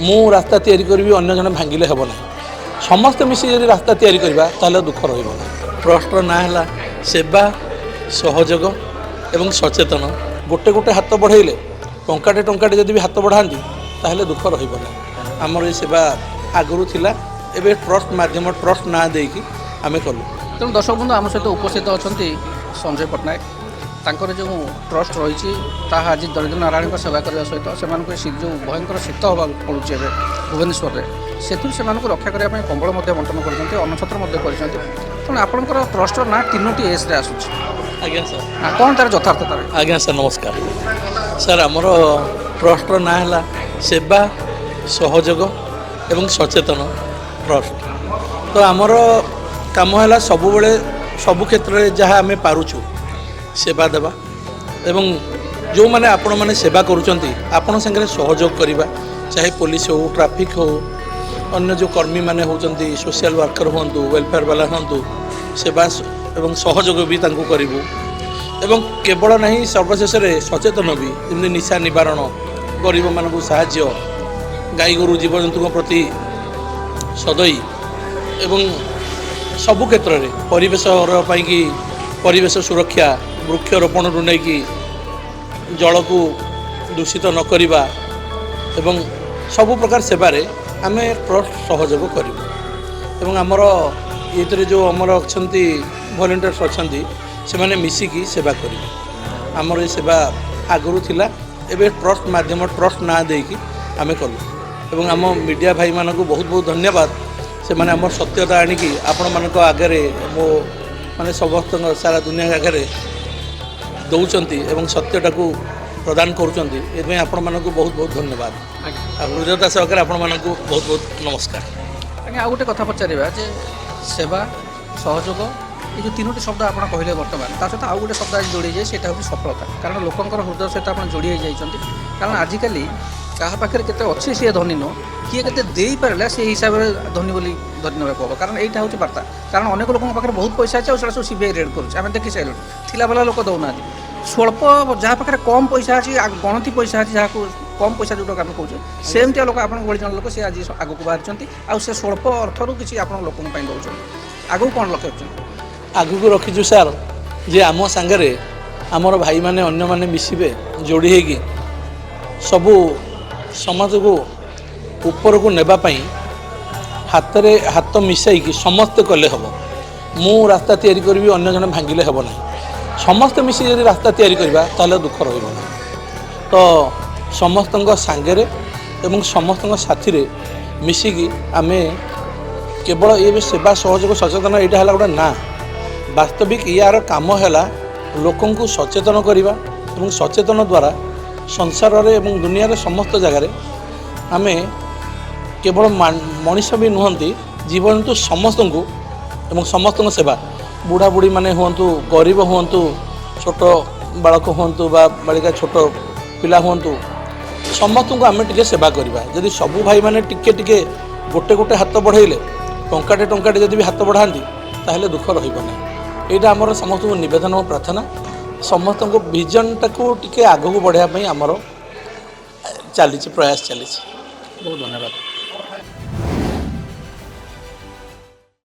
मु रास्ता तैयारी करी अन्य जन भांगिले हेब ना समस्ते मिसी जब रास्ता तैयारी करवा ताहले दुख रहिबो ना। ट्रस्टर ना है सेवा सहयोग एवं सचेतन गोटे गोटे हाथ बढ़ाइले टंकाटे टंकाटे जदि भी हाथ बढ़ाती ताहले दुख रहिबो ना। आमर ये सेवा आगुरी थिला एबे ट्रस्ट माध्यम ट्रस्ट ना देकी आमे कलु। तेणु दर्शक बंधु आम सहित उपस्थित अच्छा संजय पट्टनायक तांकर जो ट्रस्ट रही आज दरिद्र नारायण सेवा करने सहित से जो भयंकर शीत हवा पड़ुचे भुवनेश्वर में से रक्षा करने कंबल बंटन कर अन्नछत्र कर तेणु आपंकर ट्रस्टर ना 3टी एस रे आसूँ। आज्ञा सर कौन तार यथार्थता? आज्ञा सर नमस्कार सर आमर ट्रस्टर ना है सेवा सहयोग एवं सचेतन ट्रस्ट। तो आमर काम है सब बेले सबु क्षेत्र में जहाँ आम पारुचु सेवा देवा एवं जो मैंने आपण मैंने सेवा करुँच आपण सागर सहयोग करवा चाहे पुलिस हो ट्रैफिक हो अन्य जो कर्मी मैंने होती सोशल वर्कर हूँ वेलफेयर वाला हूँ सेवा एवं सहयोग भी तांको करूँ एवं केवल नहीं सर्वशेष सचेतन भी जमी निशा निवारण गरीब मानक साहाय्य गाई गोरु जीवजंतु प्रति सदयी एवं सबु क्षेत्र में परिवेश परिवेश सुरक्षा वृक्षरोपण नहीं जल को दूषित न करवा एवं सबु प्रकार सेवार आम ट्रस्ट सहयोग करूँ आमर ये जो आमर अच्छा वॉलंटियर्स अच्छा से मैंने मिसिकी सेवा करूँ। आमर ये सेवा आगुरी थिला एबे ट्रस्ट माध्यम ट्रस्ट ना देकी आम कलु आम मीडिया भाई मानक बहुत बहुत धन्यवाद से मैंने आम सत्यता आणिकी आपण मान आगे मो माने समस्त सारा दुनिया आगे दौरान एवं सत्यटा को प्रदान करुँच आपण मानक बहुत बहुत धन्यवाद हृदयता सहकार आपण मानक बहुत बहुत नमस्कार। आज्ञा गोटे कथा पचारे जे सेवा सहयोग ये जो 3टी शब्द आप कहले बर्तमान ता सहित आउ गोटे शब्द आज जोड़ी जाए सेटा हूँ सफलता कारण लोकंर हृदय सहित आप जोड़ी जाइए कारण आजिकल क्या पाखे के अच्छे सी धनी नुह किए के दे पारा से हिसाब से धनी बोली धनी नाक हम कारण यहाँ हूँ बार्ता कारण अनेक लोक पाखे बहुत पैसा अच्छे और सब सीबीआई रेड करें देखी सारे थिला वाला लोक दौना स्वल्प जहाँ पाखे कम पैसा अच्छी गणती पैसा अच्छी जहाँ कम पैसा जो आम कहे सेमती लोक आप बड़ी जन लोक से आज आग को बाहर आउ से स्वल्प अर्थर किसी आप लोक दौर आगू कौन लक्ष्य रखते आगू को रखीचु सार जे आम सांगरे आमर भाई माने अन्य माने मिसिबे जोड़ी होगी सबू समाज को ऊपर को नेबा पई हाथ मिसाई समस्ते कले हम मु रास्ता तैयारी करी अन्य जन भांगिले हेब ना समस्ते मिसी जब रास्ता तैयारी करवा ताहले दुख रहिबो ना। तो समस्त सांगरे एवं समस्त साथी रे मिसिकी आमे केवल ये सेवा सहयोग सचेतन यहाँ है गोटे ना वास्तविक यार काम है लोक सचेतन करवा एवं सचेतन द्वारा संसार रे एवं दुनिया रे समस्त जगार आम केवल मनीष भी नुहति जीवजंतु समस्त को एवं समस्त सेवा बुढ़ा बुढ़ी माने हूँ गरीब हूँ छोट बालक हूँ बालिका छोट पिला हूँ समस्त को आम टे सेवा करवा जदि सबू भाई मैंने टिके टिके गोटे गोटे हाथ बढ़ाइले टंकाटे टंकाटे जदि भी हाथ बढ़ाती ताहले दुख रहिबो ना। यहाँ आमर समस्त निवेदन और प्रार्थना समस्त विजनटा को टिके आगू बढ़ाई आमर चली प्रयास चली। बहुत धन्यवाद।